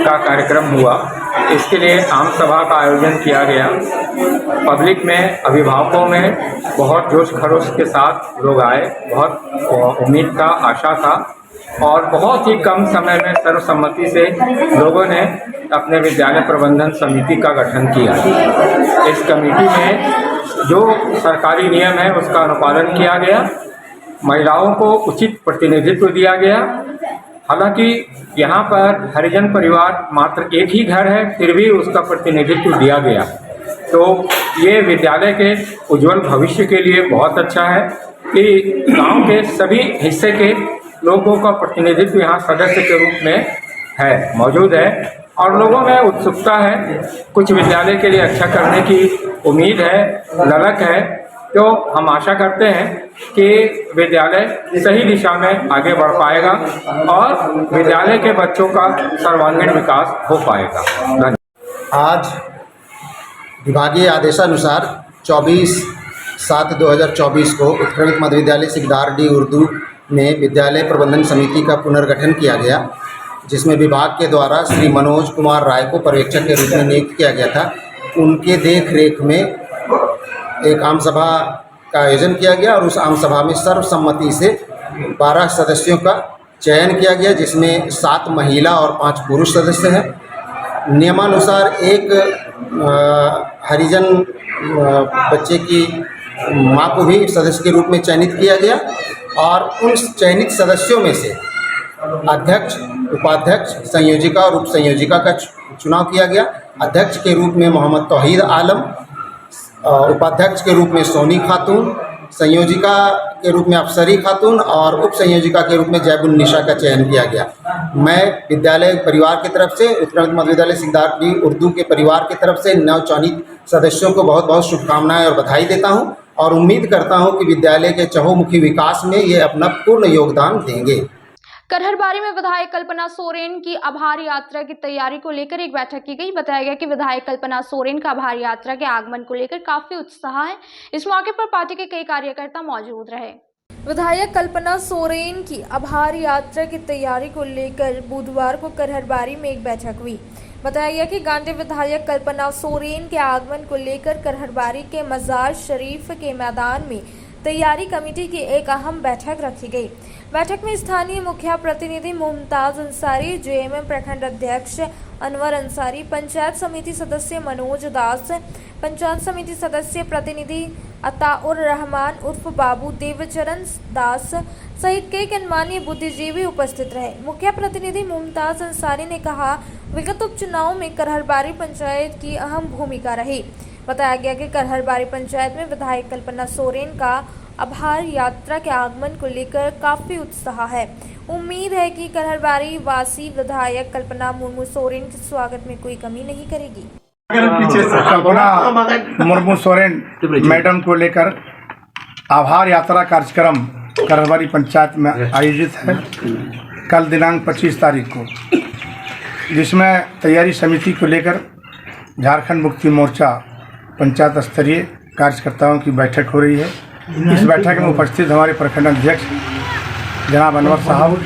का कार्यक्रम हुआ। इसके लिए आम सभा का आयोजन किया गया। पब्लिक में, अभिभावकों में बहुत जोश खरोश के साथ लोग आए। बहुत उम्मीद था, आशा था और बहुत ही कम समय में सर्वसम्मति से लोगों ने अपने विद्यालय प्रबंधन समिति का गठन किया। इस कमेटी में जो सरकारी नियम है उसका अनुपालन किया गया। महिलाओं को उचित प्रतिनिधित्व दिया गया। हालांकि यहाँ पर हरिजन परिवार मात्र एक ही घर है, फिर भी उसका प्रतिनिधित्व दिया गया। तो ये विद्यालय के उज्जवल भविष्य के लिए बहुत अच्छा है कि गांव के सभी हिस्से के लोगों का प्रतिनिधित्व यहाँ सदस्य के रूप में मौजूद है और लोगों में उत्सुकता है। कुछ विद्यालय के लिए अच्छा करने की उम्मीद है, ललक है। तो हम आशा करते हैं कि विद्यालय सही दिशा में आगे बढ़ पाएगा और विद्यालय के बच्चों का सर्वांगीण विकास हो पाएगा। धन्यवाद। आज विभागीय आदेशानुसार 24/7/2024 को उत्क्रमित मध्य विद्यालय सिकदारडी उर्दू में विद्यालय प्रबंधन समिति का पुनर्गठन किया गया, जिसमें विभाग के द्वारा श्री मनोज कुमार राय को पर्यवेक्षक के रूप में नियुक्त किया गया था। उनके देख रेख में एक आम सभा का आयोजन किया गया और उस आम सभा में सर्वसम्मति से 12 सदस्यों का चयन किया गया, जिसमें 7 महिला और 5 पुरुष सदस्य हैं। नियमानुसार एक हरिजन बच्चे की मां को भी सदस्य के रूप में चयनित किया गया और उन चयनित सदस्यों में से अध्यक्ष, उपाध्यक्ष, संयोजिका और उप संयोजिका का चुनाव किया गया। अध्यक्ष के रूप में मोहम्मद तौहीद आलम, उपाध्यक्ष के रूप में सोनी खातून, संयोजिका के रूप में अफसरी खातून और उप संयोजिका के रूप में जैबुन निशा का चयन किया गया। मैं विद्यालय परिवार की तरफ से, उत्क्रमित मध्य विद्यालय सिकदारडी उर्दू के परिवार की तरफ से नवचयनित सदस्यों को बहुत बहुत शुभकामनाएं और बधाई देता हूं और उम्मीद करता हूं कि विद्यालय के चहुमुखी विकास में ये अपना पूर्ण योगदान देंगे। करहरबारी में विधायक कल्पना सोरेन की आभार यात्रा की तैयारी को लेकर एक बैठक की गई। बताया गया कि विधायक कल्पना सोरेन का आभार यात्रा के आगमन को लेकर काफी उत्साह है। इस मौके पर पार्टी के कई कार्यकर्ता मौजूद रहे। विधायक कल्पना सोरेन की आभार यात्रा की तैयारी को लेकर बुधवार को करहरबारी में एक बैठक हुई। बताया गया कि गांधी विधायक कल्पना सोरेन के आगमन को लेकर करहरबारी के मजार शरीफ के मैदान में तैयारी कमेटी की एक अहम बैठक रखी गई। बैठक में स्थानीय मुखिया प्रतिनिधि मुमताज अंसारी, जेएमएम प्रखंड अध्यक्ष अनवर अंसारी, पंचायत समिति सदस्य मनोज दास, पंचायत समिति सदस्य प्रतिनिधि अताउर रहमान उर्फ बाबू, देवचरण दास सहित कई गणमान्य बुद्धिजीवी उपस्थित रहे। मुखिया प्रतिनिधि मुमताज अंसारी ने कहा, विगत उपचुनाव में करहरबारी पंचायत की अहम भूमिका रही। बताया गया कि करहरबारी पंचायत में विधायक कल्पना सोरेन का आभार यात्रा के आगमन को लेकर काफी उत्साह है। उम्मीद है कि करहरबारी वासी विधायक कल्पना मुर्मू सोरेन के स्वागत में कोई कमी नहीं करेगी। पीछे से कल्पना मुर्मू सोरेन मैडम को लेकर आभार यात्रा कार्यक्रम करहरबारी पंचायत में आयोजित है कल दिनांक 25 तारीख को, जिसमें तैयारी समिति को लेकर झारखंड मुक्ति मोर्चा पंचायत स्तरीय कार्यकर्ताओं की बैठक हो रही है। इस बैठक में उपस्थित हमारे प्रखंड अध्यक्ष जनाब अनवर साहब,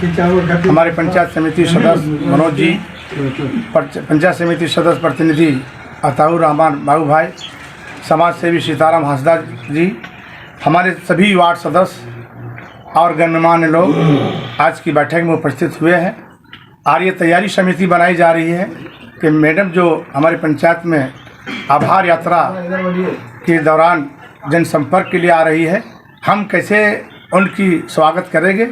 हमारे पंचायत समिति सदस्य मनोज जी, पंचायत समिति सदस्य प्रतिनिधि अताउर रहमान बाबू भाई, समाज सेवी सीताराम हंसदा जी, हमारे सभी वार्ड सदस्य और गणमान्य लोग आज की बैठक में उपस्थित हुए हैं। और ये तैयारी समिति बनाई जा रही है कि मैडम जो हमारे पंचायत में आभार यात्रा के दौरान जनसंपर्क के लिए आ रही है, हम कैसे उनकी स्वागत करेंगे,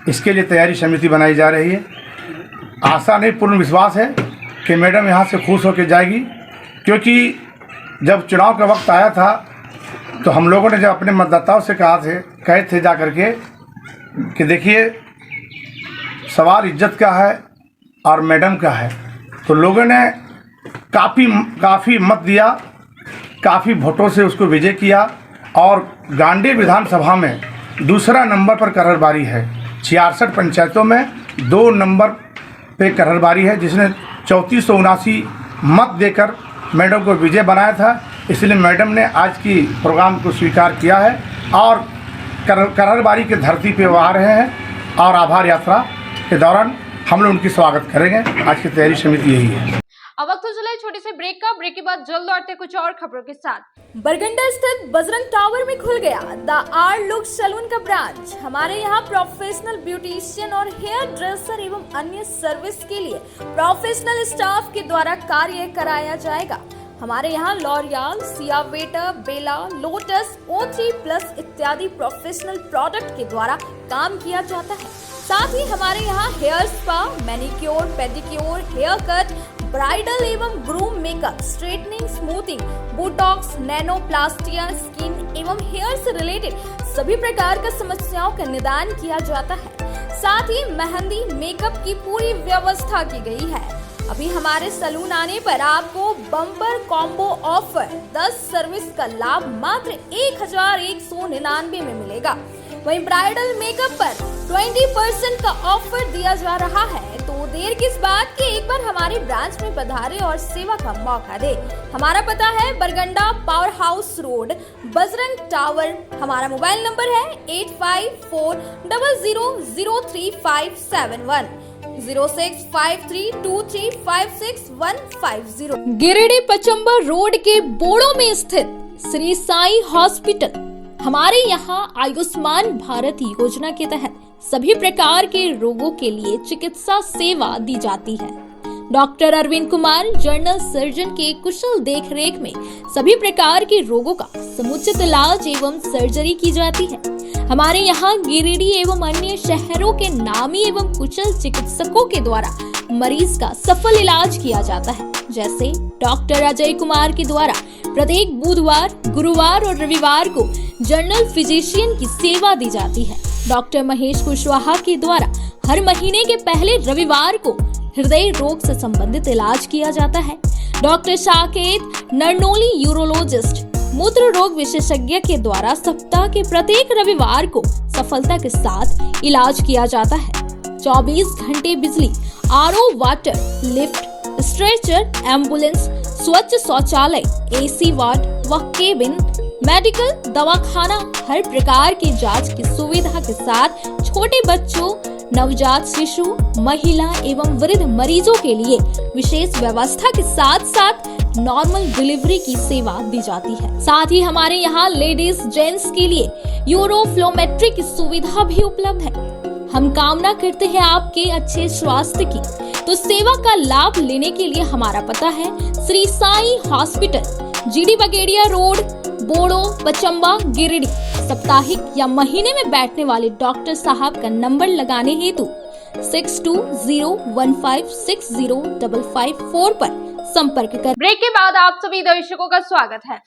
इसके लिए तैयारी समिति बनाई जा रही है। आशा नहीं, पूर्ण विश्वास है कि मैडम यहाँ से खुश होकर जाएगी, क्योंकि जब चुनाव का वक्त आया था तो हम लोगों ने जब अपने मतदाताओं से कहे थे जा करके कि देखिए सवाल इज्जत का है और मैडम का है, तो लोगों ने काफ़ी मत दिया, काफ़ी वोटों से उसको विजय किया और गांडी विधानसभा में दूसरा नंबर पर करहरबारी है। 66 पंचायतों में 2 नंबर पे करहरबारी है, जिसने 3479 मत देकर मैडम को विजय बनाया था। इसलिए मैडम ने आज की प्रोग्राम को स्वीकार किया है और करहरबारी की धरती पे वो आ रहे हैं और आभार यात्रा के दौरान हम लोग उनकी स्वागत करेंगे। आज की तैयारी समिति यही है। अब वक्त हो चला छोटे से ब्रेक का। ब्रेक के बाद जल्द लौटते कुछ और खबरों के साथ। बरगंडा स्थित बजरंग टावर में खुल गया द आर लुक सैलून का ब्रांच। हमारे यहाँ प्रोफेशनल ब्यूटिशियन और हेयर ड्रेसर एवं अन्य सर्विस के लिए प्रोफेशनल स्टाफ के द्वारा कार्य कराया जाएगा। हमारे यहाँ लॉरियल, सियावेटा, बेला, लोटस, O3+ इत्यादि प्रोफेशनल प्रोडक्ट के द्वारा काम किया जाता है। साथ ही हमारे यहाँ hair spa, manicure, pedicure, hair cut, bridal एवं groom makeup, straightening, smoothing, botox, nanoplastia, skin एवं हेयर से रिलेटेड सभी प्रकार का समस्याओं का निदान किया जाता है। साथ ही मेहंदी, मेकअप की पूरी व्यवस्था की गई है। अभी हमारे सैलून आने पर आपको बम्पर कॉम्बो ऑफर 10 सर्विस का लाभ मात्र 1199 में मिलेगा। वहीं ब्राइडल मेकअप पर 20% का ऑफर दिया जा रहा है। तो देर किस बात की, एक बार हमारे ब्रांच में पधारे और सेवा का मौका दे। हमारा पता है Barganda power house road, Bajrang tower. हमारा मोबाइल नंबर है 8540003571 0653235650। गिरिडीह पचम्बर रोड के बोड़ो में स्थित श्री साई हॉस्पिटल। हमारे यहाँ आयुष्मान भारत योजना के तहत सभी प्रकार के रोगों के लिए चिकित्सा सेवा दी जाती है। Doctor Arvind Kumar general surgeon के कुशल देखरेख में सभी प्रकार के रोगों का समुचित इलाज एवं सर्जरी की जाती है। हमारे यहाँ गिरिडीह एवं अन्य शहरों के नामी एवं कुशल चिकित्सकों के द्वारा मरीज का सफल इलाज किया जाता है। जैसे डॉक्टर अजय कुमार के द्वारा प्रत्येक बुधवार, गुरुवार और रविवार को जनरल फिजिशियन की सेवा दी जाती है। डॉक्टर महेश कुशवाहा के द्वारा हर महीने के पहले रविवार को हृदय रोग से संबंधित इलाज किया जाता है। डॉक्टर साकेत नरनोली यूरोलॉजिस्ट मूत्र रोग विशेषज्ञ के द्वारा सप्ताह के प्रत्येक रविवार को सफलता के साथ इलाज किया जाता है। 24 घंटे बिजली, RO water, lift, stretcher, ambulance, स्वच्छ शौचालय, एसी वार्ड व केबिन, मेडिकल, दवाखाना, हर प्रकार की जांच की सुविधा के साथ छोटे बच्चों, नवजात शिशु, महिला एवं वृद्ध मरीजों के लिए विशेष व्यवस्था के साथ साथ नॉर्मल डिलीवरी की सेवा दी जाती है। साथ ही हमारे यहाँ लेडीज जेंट्स के लिए यूरोफ्लोमेट्री की सुविधा भी उपलब्ध है। हम कामना करते हैं आपके अच्छे स्वास्थ्य की, तो सेवा का लाभ लेने के लिए हमारा पता है Shri Sai hospital, GD Bagedia road, Bodo, Pachamba, Giridih. साप्ताहिक या महीने में बैठने वाले डॉक्टर साहब का नंबर लगाने हेतु 6201560554 पर संपर्क कर। ब्रेक के बाद आप सभी दर्शकों का स्वागत है।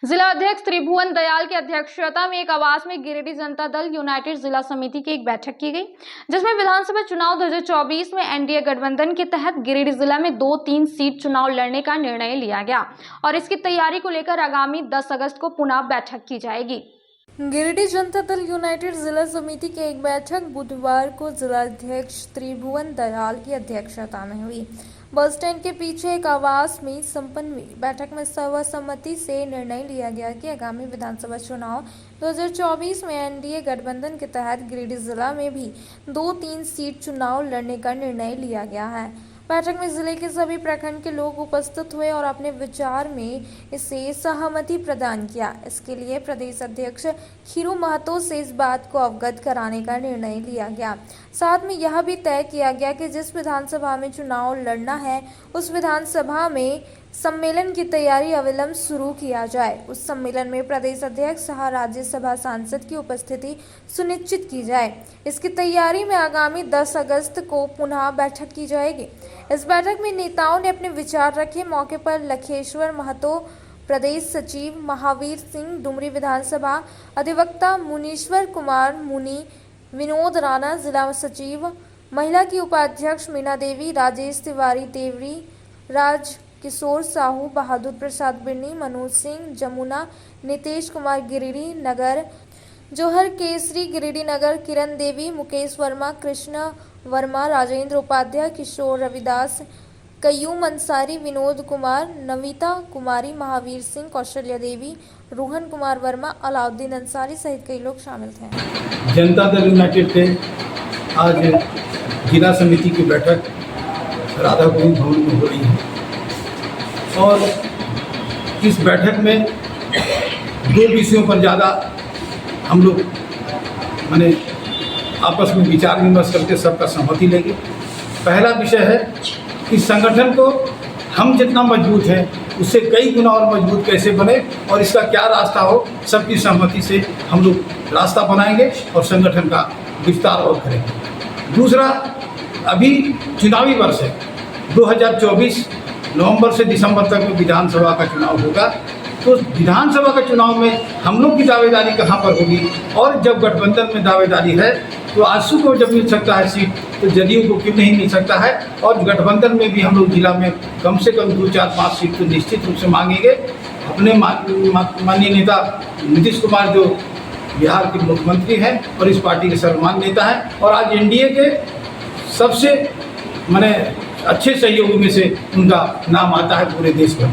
जिला अध्यक्ष त्रिभुवन दयाल की अध्यक्षता में एक आवास में गिरिडीह जनता दल यूनाइटेड जिला समिति की एक बैठक की गई, जिसमें विधानसभा चुनाव 2024 में एनडीए गठबंधन के तहत गिरिडीह जिला में 2-3 सीट चुनाव लड़ने का निर्णय लिया गया और इसकी तैयारी को लेकर आगामी 10 अगस्त को पुनः बैठक की जाएगी। गिरिडीह जनता दल यूनाइटेड जिला समिति की एक बैठक बुधवार को जिलाध्यक्ष त्रिभुवन दयाल की अध्यक्षता में हुई। बस स्टैंड के पीछे एक आवास में संपन्न हुई बैठक में सर्वसम्मति से निर्णय लिया गया कि आगामी विधानसभा चुनाव 2024 में एनडीए गठबंधन के तहत गिरिडीह जिला में भी 2-3 सीट चुनाव लड़ने का निर्णय लिया गया है। बैठक में जिले के सभी प्रखंड के लोग उपस्थित हुए और अपने विचार में इसे सहमति प्रदान किया। इसके लिए प्रदेश अध्यक्ष खीरू महतो से इस बात को अवगत कराने का निर्णय लिया गया। साथ में यह भी तय किया गया कि जिस विधानसभा में चुनाव लड़ना है उस विधानसभा में सम्मेलन की तैयारी अविलंब शुरू किया जाए। उस सम्मेलन में प्रदेश अध्यक्ष सह राज्यसभा सांसद की उपस्थिति सुनिश्चित की जाए। इसकी तैयारी में आगामी 10 अगस्त को पुनः बैठक की जाएगी। इस बैठक में नेताओं ने अपने विचार रखे। मौके पर लखेश्वर महतो, प्रदेश सचिव महावीर सिंह, डुमरी विधानसभा अधिवक्ता मुनीश्वर कुमार मुनि, विनोद राणा जिला सचिव, महिला की उपाध्यक्ष मीना देवी, राजेश तिवारी तेवरी, राज किशोर साहू, बहादुर प्रसाद बिन्नी, मनोज सिंह, जमुना, नितेश कुमार गिरिडीह नगर, जौहर केसरी गिरिडीह नगर, किरण देवी, मुकेश वर्मा, कृष्ण वर्मा, राजेंद्र उपाध्याय, किशोर रविदास, कयूम अंसारी, विनोद कुमार, नविता कुमारी, महावीर सिंह, कौशल्या देवी, रोहन कुमार वर्मा, अलाउद्दीन अंसारी सहित कई लोग शामिल थे। जनता दल यूनाइटेड के आज जिला समिति की बैठक राधा गोविंद भवन में हो रही है और इस बैठक में 2 विषयों पर ज़्यादा हम लोग माने आपस में विचार विमर्श करके सबका सहमति लेंगे। पहला विषय है कि संगठन को हम जितना मजबूत हैं उससे कई गुना और मजबूत कैसे बने और इसका क्या रास्ता हो, सबकी सहमति से हम लोग रास्ता बनाएंगे और संगठन का विस्तार और करेंगे। दूसरा, अभी चुनावी वर्ष है, 2024 नवंबर से दिसंबर तक में विधानसभा का चुनाव होगा। तो विधानसभा के चुनाव में हम लोग की दावेदारी कहाँ पर होगी और जब गठबंधन में दावेदारी है तो आजसू को जब मिल सकता है सीट तो जदयू को क्यों नहीं मिल सकता है। और गठबंधन में भी हम लोग जिला में कम से कम 2, 4, 5 सीट तो निश्चित रूप से मांगेंगे। अपने माननीय नेता नीतीश कुमार जो बिहार के मुख्यमंत्री हैं और इस पार्टी के सर्वमान्य नेता हैं और आज एनडीए के सबसे माने अच्छे सहयोगी में से उनका नाम आता है पूरे देश भर।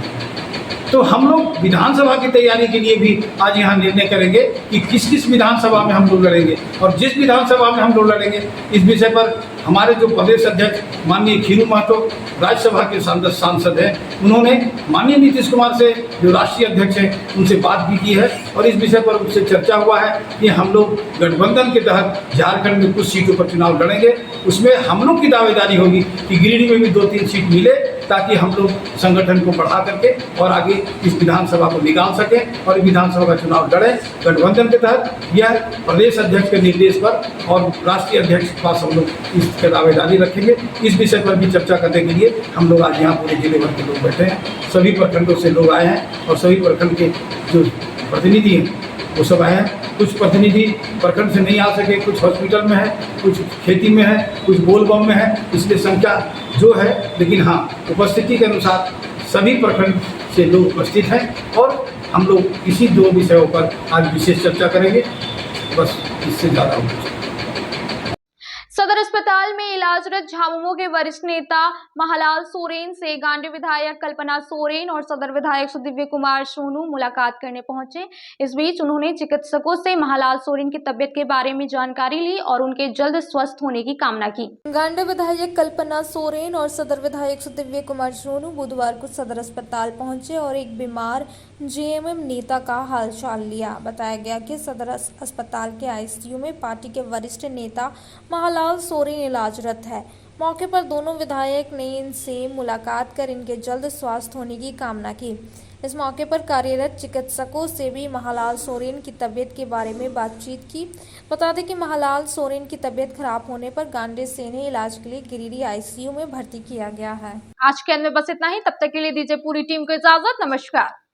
तो हम लोग विधानसभा की तैयारी के लिए भी आज यहाँ निर्णय करेंगे कि किस किस विधानसभा में हम लोग लड़ेंगे और जिस विधानसभा में हम लोग लड़ेंगे इस विषय पर हमारे जो प्रदेश अध्यक्ष माननीय खीरू महतो राज्यसभा के सांसद हैं, उन्होंने माननीय नीतीश कुमार से जो राष्ट्रीय अध्यक्ष हैं उनसे बात भी की है और इस विषय पर उनसे चर्चा हुआ है कि हम लोग गठबंधन के तहत झारखंड में कुछ सीटों पर चुनाव लड़ेंगे। उसमें हम लोग की दावेदारी होगी कि गिरिडीह में भी 2-3 सीट मिले ताकि हम लोग संगठन को बढ़ा करके और आगे इस विधानसभा को निकाल सकें और विधानसभा का चुनाव लड़ें गठबंधन के तहत। यह प्रदेश अध्यक्ष के निर्देश पर और राष्ट्रीय अध्यक्ष के पास हम लोग इसकी दावेदारी रखेंगे। इस विषय पर भी चर्चा करने के लिए हम लोग आज यहाँ पूरे जिले भर के लोग बैठे हैं। सभी प्रखंडों से लोग आए हैं और सभी प्रखंड के जो प्रतिनिधि हैं वो सब आए हैं। कुछ प्रतिनिधि प्रखंड से नहीं आ सके, कुछ हॉस्पिटल में है, कुछ खेती में है, कुछ बोलबम में है, इसलिए संख्या जो है, लेकिन हाँ उपस्थिति के अनुसार सभी प्रखंड से लोग उपस्थित हैं और हम लोग इसी 2 विषयों पर आज विशेष चर्चा करेंगे। बस इससे ज़्यादा हो। सदर अस्पताल में इलाजरत झामुमो के वरिष्ठ नेता महालाल सोरेन से गांडी विधायक कल्पना सोरेन और सदर विधायक सुदिव्य कुमार सोनू मुलाकात करने पहुंचे। इस बीच उन्होंने चिकित्सकों से महालाल सोरेन की तबियत के बारे में जानकारी ली और उनके जल्द स्वस्थ होने की कामना की। गांडी विधायक कल्पना सोरेन और सदर विधायक सुदिव्य कुमार सोनू बुधवार को सदर अस्पताल पहुंचे और एक बीमार जेएमएम नेता का हालचाल लिया। बताया गया कि सदर अस्पताल के आईसीयू में पार्टी के वरिष्ठ नेता महालाल सोरेन इलाजरत है। मौके पर दोनों विधायक ने इनसे मुलाकात कर इनके जल्द स्वास्थ्य होने की कामना की। इस मौके पर कार्यरत चिकित्सकों से भी महालाल सोरेन की तबीयत के बारे में बातचीत की। बता दें कि महालाल सोरेन की तबीयत खराब होने पर गांडी से इन्हें इलाज के लिए गिरिडीह आईसीयू में भर्ती किया गया है। आज के अंत में बस इतना ही। तब तक के लिए दीजिए पूरी टीम को इजाजत। नमस्कार।